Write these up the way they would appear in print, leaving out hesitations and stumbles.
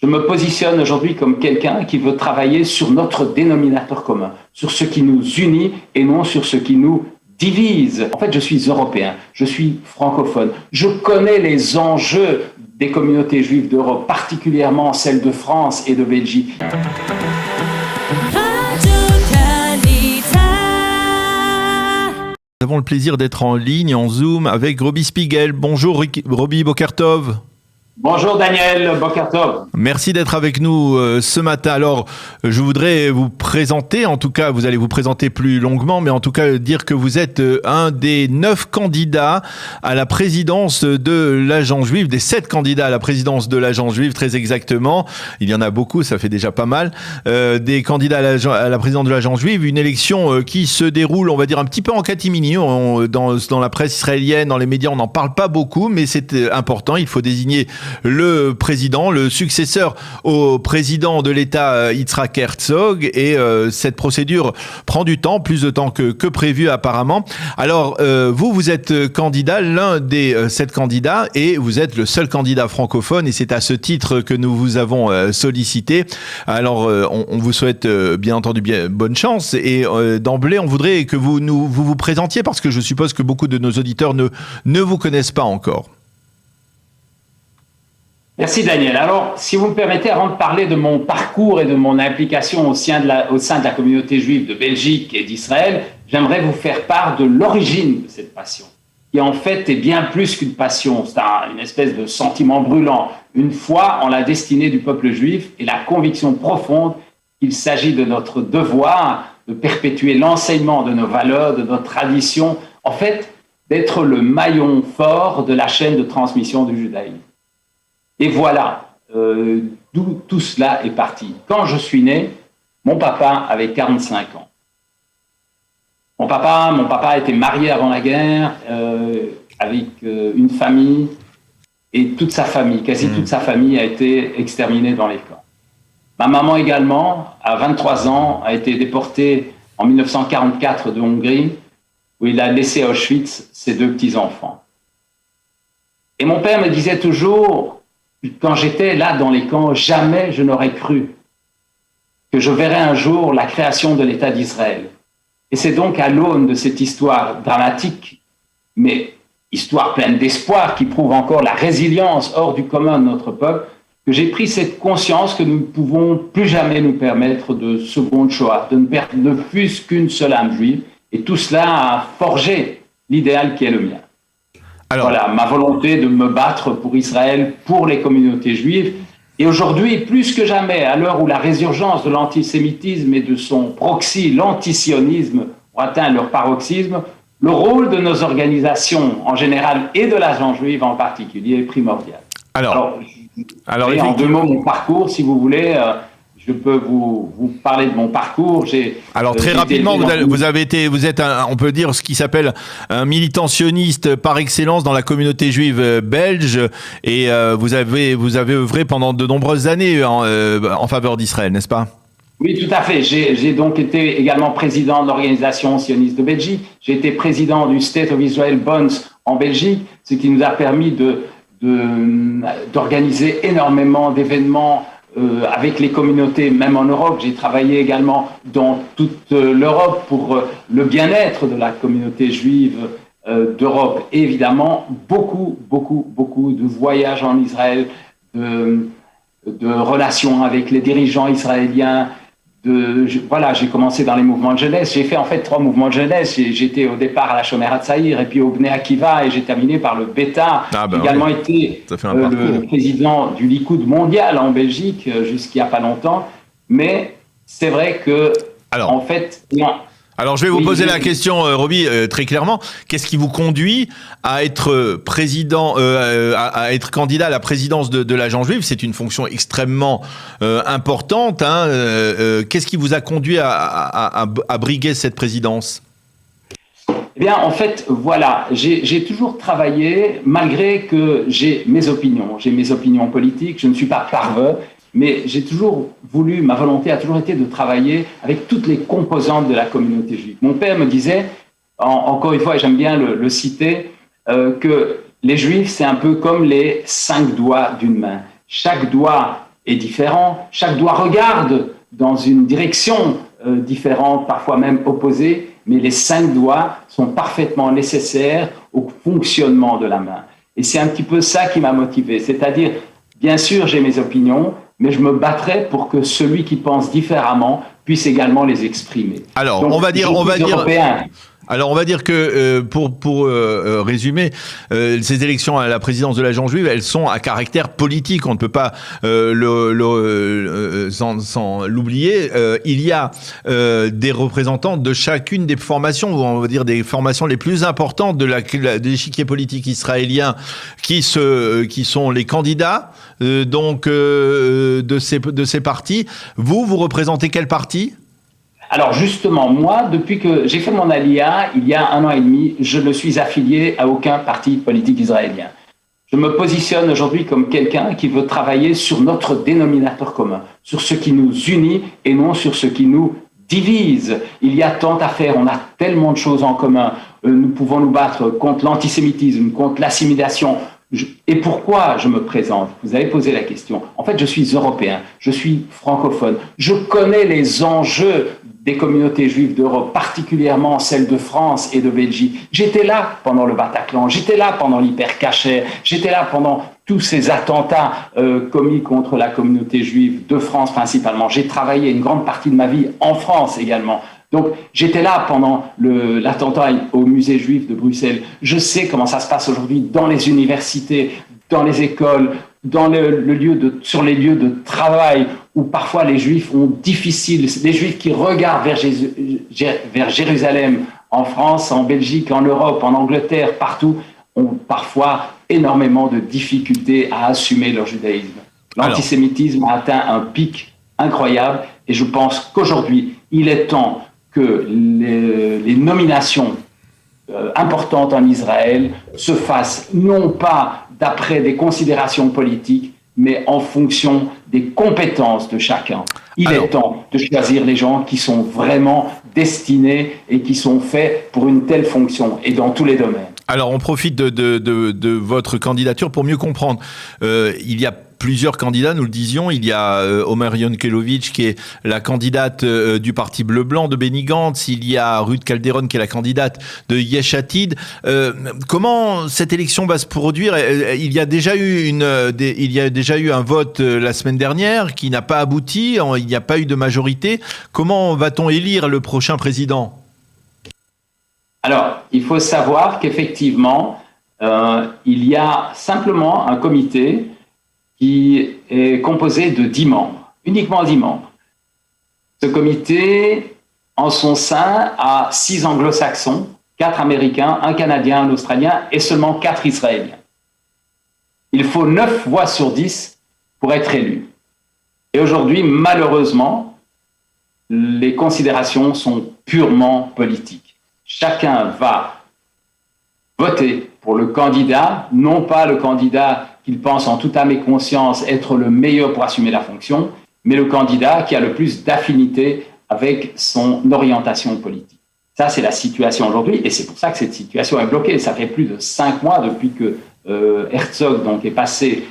Je me positionne aujourd'hui comme quelqu'un qui veut travailler sur notre dénominateur commun, sur ce qui nous unit et non sur ce qui nous divise. En fait, je suis européen, je suis francophone, je connais les enjeux des communautés juives d'Europe, particulièrement celles de France et de Belgique. Nous avons le plaisir d'être en ligne, en Zoom, avec Roby Spiegel. Bonjour Roby, Boker Tov. Bonjour Daniel, Boker Tov. Merci d'être avec nous ce matin. Alors, je voudrais vous présenter, en tout cas, vous allez vous présenter plus longuement, mais en tout cas dire que vous êtes un des 9 candidats à la présidence de l'Agence juive, des 7 candidats à la présidence de l'Agence juive, très exactement. Il y en a beaucoup, ça fait déjà pas mal. Des candidats à la présidence de l'Agence juive, une élection qui se déroule, on va dire, un petit peu en catimini. Dans la presse israélienne, dans les médias, on n'en parle pas beaucoup, mais c'est important. Il faut désigner le président, le successeur au président de l'État Yitzhak Herzog, et cette procédure prend du temps, plus de temps que prévu apparemment. Alors vous êtes candidat, l'un des 7 candidats, et vous êtes le seul candidat francophone, et c'est à ce titre que nous vous avons sollicité. Alors on vous souhaite bien entendu bonne chance, et d'emblée on voudrait que vous vous présentiez, parce que je suppose que beaucoup de nos auditeurs ne vous connaissent pas encore. Merci Daniel. Alors, si vous me permettez, avant de parler de mon parcours et de mon implication au sein de la communauté juive de Belgique et d'Israël, j'aimerais vous faire part de l'origine de cette passion, qui en fait est bien plus qu'une passion. C'est une espèce de sentiment brûlant, une foi en la destinée du peuple juif et la conviction profonde qu'il s'agit de notre devoir de perpétuer l'enseignement de nos valeurs, de notre tradition, en fait, d'être le maillon fort de la chaîne de transmission du judaïsme. Et voilà d'où tout cela est parti. Quand je suis né, mon papa avait 45 ans. Mon papa était marié avant la guerre, avec une famille, et toute sa famille, quasi toute sa famille a été exterminée dans les camps. Ma maman également, à 23 ans, a été déportée en 1944 de Hongrie, où il a laissé à Auschwitz ses 2 petits-enfants. Et mon père me disait toujours, quand j'étais là dans les camps, jamais je n'aurais cru que je verrais un jour la création de l'État d'Israël. Et c'est donc à l'aune de cette histoire dramatique, mais histoire pleine d'espoir, qui prouve encore la résilience hors du commun de notre peuple, que j'ai pris cette conscience que nous ne pouvons plus jamais nous permettre de seconde Shoah, de ne perdre ne plus qu'une seule âme juive. Et tout cela a forgé l'idéal qui est le mien. Alors, voilà, ma volonté de me battre pour Israël, pour les communautés juives. Et aujourd'hui, plus que jamais, à l'heure où la résurgence de l'antisémitisme et de son proxy, l'antisionisme, ont atteint leur paroxysme, le rôle de nos organisations en général et de l'Agence juive en particulier est primordial. Alors en 2 mots, mon parcours, si vous voulez... je peux vous parler de mon parcours. Alors très rapidement, vous êtes on peut dire ce qui s'appelle un militant sioniste par excellence dans la communauté juive belge, et vous avez œuvré pendant de nombreuses années en faveur d'Israël, n'est-ce pas? Oui, tout à fait. J'ai donc été également président de l'organisation sioniste de Belgique. J'ai été président du State of Israel Bonds en Belgique, ce qui nous a permis d'organiser énormément d'événements avec les communautés, même en Europe. J'ai travaillé également dans toute l'Europe pour le bien-être de la communauté juive d'Europe. Et évidemment, beaucoup de voyages en Israël, de relations avec les dirigeants israéliens. J'ai commencé dans les mouvements de jeunesse. J'ai fait en fait 3 mouvements de jeunesse. J'étais au départ à la Shomer HaTzaïr et puis au Bnei Akiva, et j'ai terminé par le Beta. J'ai également été le président du Likoud mondial en Belgique jusqu'il n'y a pas longtemps. Mais c'est vrai que, en fait... Alors, je vais vous poser la question, Roby, très clairement. Qu'est-ce qui vous conduit à être président, à être candidat à la présidence de l'Agence juive? C'est une fonction extrêmement importante. Qu'est-ce qui vous a conduit à briguer cette présidence? Eh bien, en fait, voilà, j'ai toujours travaillé, malgré que j'ai mes opinions politiques, je ne suis pas parvenu, mais j'ai toujours voulu, ma volonté a toujours été de travailler avec toutes les composantes de la communauté juive. Mon père me disait, encore une fois, et j'aime bien le citer, que les Juifs, c'est un peu comme les 5 doigts d'une main. Chaque doigt est différent, chaque doigt regarde dans une direction différente, parfois même opposée, mais les 5 doigts sont parfaitement nécessaires au fonctionnement de la main. Et c'est un petit peu ça qui m'a motivé, c'est-à-dire, bien sûr, j'ai mes opinions, mais je me battrai pour que celui qui pense différemment puisse également les exprimer. Alors, donc, on va dire, européen. Alors on va dire que pour résumer, ces élections à la présidence de l'Agence juive, elles sont à caractère politique. On ne peut pas sans l'oublier. Il y a des représentants de chacune des formations, ou on va dire des formations les plus importantes de l'échiquier politique israélien, qui sont les candidats de ces partis. Vous représentez quel parti ? Alors justement, moi, depuis que j'ai fait mon Aliyah, il y a 1 an et demi, je ne suis affilié à aucun parti politique israélien. Je me positionne aujourd'hui comme quelqu'un qui veut travailler sur notre dénominateur commun, sur ce qui nous unit et non sur ce qui nous divise. Il y a tant à faire, on a tellement de choses en commun. Nous pouvons nous battre contre l'antisémitisme, contre l'assimilation. Et pourquoi je me présente ? Vous avez posé la question. En fait, je suis européen, je suis francophone. Je connais les enjeux des communautés juives d'Europe, particulièrement celles de France et de Belgique. J'étais là pendant le Bataclan, j'étais là pendant l'Hypercacher, j'étais là pendant tous ces attentats commis contre la communauté juive de France principalement. J'ai travaillé une grande partie de ma vie en France également. Donc, j'étais là pendant l'attentat au musée juif de Bruxelles. Je sais comment ça se passe aujourd'hui dans les universités, dans les écoles, sur les lieux de travail, où parfois les Juifs ont difficile, les Juifs qui regardent vers Jérusalem, en France, en Belgique, en Europe, en Angleterre, partout, ont parfois énormément de difficultés à assumer leur judaïsme. L'antisémitisme a atteint un pic incroyable, et je pense qu'aujourd'hui, il est temps que les nominations importantes en Israël se fassent non pas d'après des considérations politiques, mais en fonction des compétences de chacun. Il est temps de choisir les gens qui sont vraiment destinés et qui sont faits pour une telle fonction, et dans tous les domaines. Alors, on profite de votre candidature pour mieux comprendre. Il y a plusieurs candidats, nous le disions. Il y a Omer Yankelovitch, qui est la candidate du Parti Bleu-Blanc de Benny Gantz. Il y a Ruth Calderon, qui est la candidate de Yesh Atid. Comment cette élection va se produire ? Il y a déjà eu un vote la semaine dernière qui n'a pas abouti. Il n'y a pas eu de majorité. Comment va-t-on élire le prochain président ? Alors, il faut savoir qu'effectivement, il y a simplement un comité qui est composé de 10 membres, uniquement 10 membres. Ce comité, en son sein, a 6 anglo-saxons, 4 américains, 1 canadien, 1 australien et seulement 4 israéliens. Il faut 9 voix sur 10 pour être élu. Et aujourd'hui, malheureusement, les considérations sont purement politiques. Chacun va voter pour le candidat, non pas le candidat qu'il pense en toute âme et conscience être le meilleur pour assumer la fonction, mais le candidat qui a le plus d'affinité avec son orientation politique. Ça, c'est la situation aujourd'hui, et c'est pour ça que cette situation est bloquée. Ça fait plus de 5 mois depuis que Herzog donc, est passé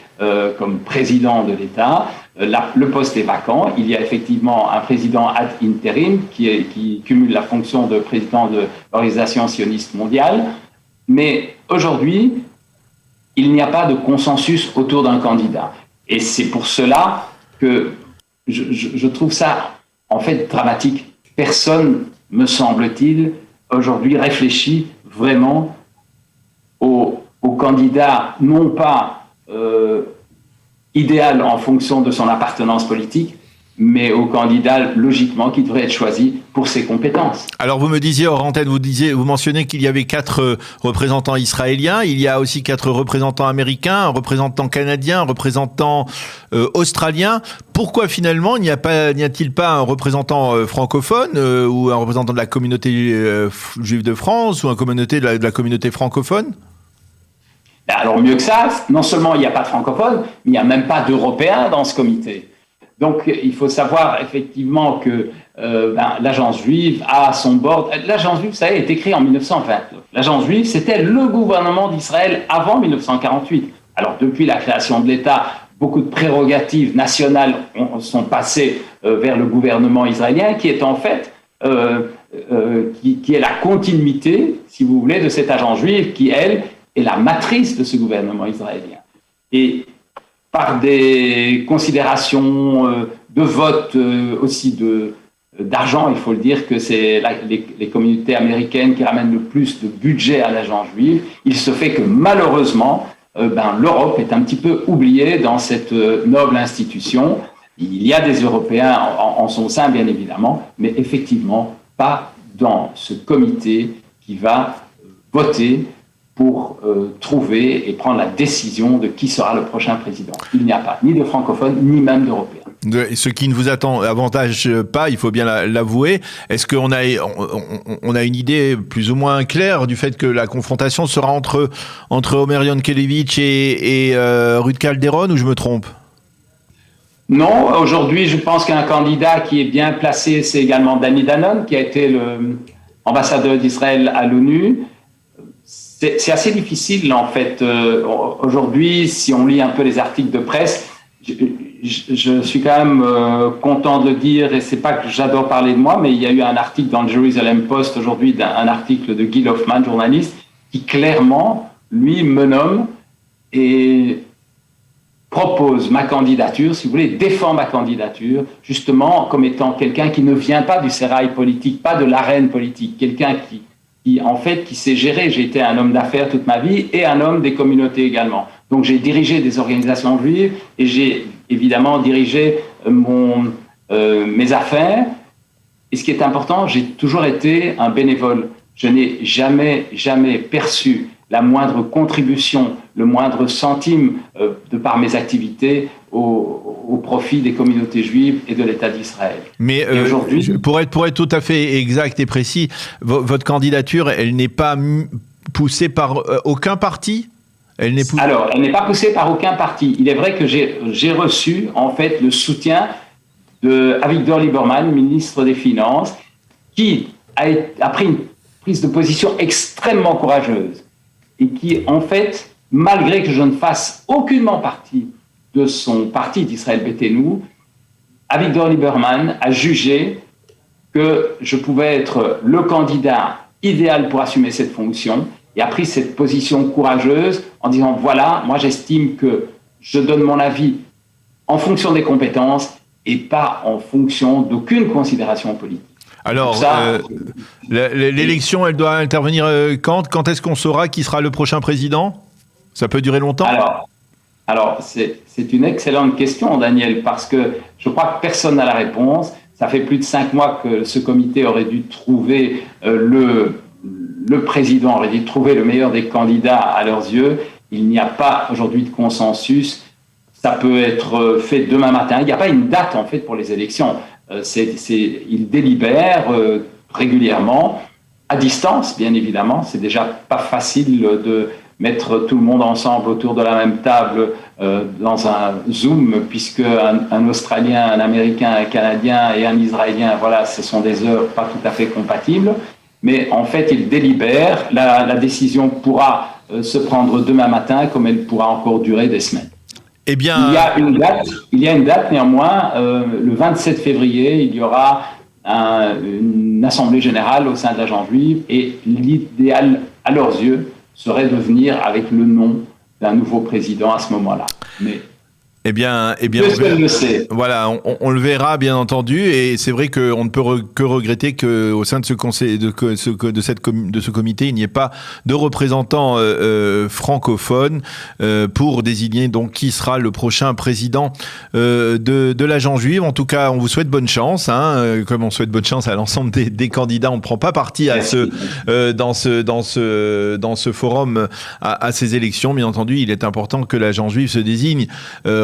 comme président de l'État. Le poste est vacant. Il y a effectivement un président ad interim qui cumule la fonction de président de l'Organisation sioniste mondiale. Mais aujourd'hui, il n'y a pas de consensus autour d'un candidat. Et c'est pour cela que je trouve ça, en fait, dramatique. Personne, me semble-t-il, aujourd'hui réfléchit vraiment au candidat, non pas idéal en fonction de son appartenance politique, mais au candidat, logiquement, qui devrait être choisi pour ses compétences. Alors, vous me disiez, hors antenne, vous mentionnez qu'il y avait 4 représentants israéliens, il y a aussi 4 représentants américains, un représentant canadien, un représentant australien. Pourquoi, finalement, n'y a-t-il pas un représentant francophone ou un représentant de la communauté juive de France ou un communauté de la communauté francophone ? Alors, mieux que ça, non seulement il n'y a pas de francophones, mais il n'y a même pas d'Européens dans ce comité. Donc, il faut savoir effectivement que l'Agence juive a à son bord... L'Agence juive, ça est écrit en 1929. L'Agence juive, c'était le gouvernement d'Israël avant 1948. Alors, depuis la création de l'État, beaucoup de prérogatives nationales sont passées vers le gouvernement israélien, qui est en fait qui est la continuité, si vous voulez, de cette agence juive qui, elle, est la matrice de ce gouvernement israélien. Et par des considérations de vote, aussi d'argent, il faut le dire que c'est les communautés américaines qui ramènent le plus de budget à l'agence juive, il se fait que malheureusement, l'Europe est un petit peu oubliée dans cette noble institution. Il y a des Européens en son sein, bien évidemment, mais effectivement pas dans ce comité qui va voter pour trouver et prendre la décision de qui sera le prochain président. Il n'y a pas ni de francophones, ni même d'Européens. Ce qui ne vous avantage pas, il faut bien l'avouer. Est-ce qu'on a une idée plus ou moins claire du fait que la confrontation sera entre Omer Yankelevitch et Ruth Calderon, ou je me trompe? Non, aujourd'hui, je pense qu'un candidat qui est bien placé, c'est également Danny Danon, qui a été l'ambassadeur d'Israël à l'ONU. C'est assez difficile, en fait. Aujourd'hui, si on lit un peu les articles de presse, je suis quand même content de le dire, et c'est pas que j'adore parler de moi, mais il y a eu un article dans le Jerusalem Post aujourd'hui, un article de Gil Hoffman, journaliste, qui clairement, lui, me nomme et propose ma candidature, si vous voulez, défend ma candidature, justement comme étant quelqu'un qui ne vient pas du sérail politique, pas de l'arène politique, quelqu'un qui sait gérer. J'ai été un homme d'affaires toute ma vie et un homme des communautés également. Donc j'ai dirigé des organisations juives et j'ai évidemment dirigé mes affaires. Et ce qui est important, j'ai toujours été un bénévole. Je n'ai jamais perçu la moindre contribution, le moindre centime de par mes activités au profit des communautés juives et de l'État d'Israël. Mais aujourd'hui, pour être tout à fait exact et précis, votre candidature, elle n'est pas poussée par aucun parti? Alors, elle n'est pas poussée par aucun parti. Il est vrai que j'ai reçu, en fait, le soutien d'Avigdor Lieberman, ministre des Finances, qui a pris une prise de position extrêmement courageuse et qui, en fait, malgré que je ne fasse aucunement partie de son parti d'Israël Beiteinu, Avigdor Lieberman a jugé que je pouvais être le candidat idéal pour assumer cette fonction et a pris cette position courageuse en disant voilà, moi j'estime que je donne mon avis en fonction des compétences et pas en fonction d'aucune considération politique. Alors, l'élection, elle doit intervenir quand? Quand est-ce qu'on saura qui sera le prochain président? Ça peut durer longtemps? Alors c'est une excellente question, Daniel, parce que je crois que personne n'a la réponse. Ça fait plus de 5 mois que ce comité aurait dû trouver le président, aurait dû trouver le meilleur des candidats à leurs yeux. Il n'y a pas aujourd'hui de consensus. Ça peut être fait demain matin. Il n'y a pas une date, en fait, pour les élections. Ils délibèrent régulièrement, à distance, bien évidemment. C'est déjà pas facile de mettre tout le monde ensemble autour de la même table dans un Zoom, puisque un Australien, un Américain, un Canadien et un Israélien, voilà, ce sont des heures pas tout à fait compatibles. Mais en fait, ils délibèrent. La décision pourra se prendre demain matin, comme elle pourra encore durer des semaines. Eh bien, il y a une date néanmoins, le 27 février, il y aura une assemblée générale au sein de l'agence juive et l'idéal, à leurs yeux, serait de venir avec le nom d'un nouveau président à ce moment-là. Mais Eh bien, personne ne le sait. Voilà, on le verra bien entendu, et c'est vrai qu'on ne peut que regretter qu'au sein de ce conseil, de ce comité, il n'y ait pas de représentants francophones pour désigner donc qui sera le prochain président de l'agence juive. En tout cas, on vous souhaite bonne chance, comme on souhaite bonne chance à l'ensemble des candidats. On ne prend pas parti dans ce forum à ces élections. Bien entendu, il est important que l'agence juive se désigne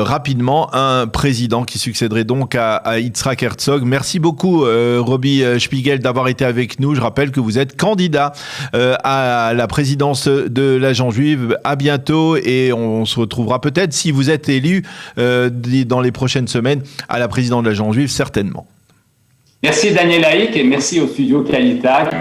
rapidement un président qui succéderait donc à Yitzhak Herzog. Merci beaucoup Roby Spiegel d'avoir été avec nous. Je rappelle que vous êtes candidat à la présidence de l'agence juive. À bientôt, et on se retrouvera peut-être, si vous êtes élu dans les prochaines semaines, à la présidence de l'agence juive, certainement. Merci Daniel Haïk et merci au studio Qualitac.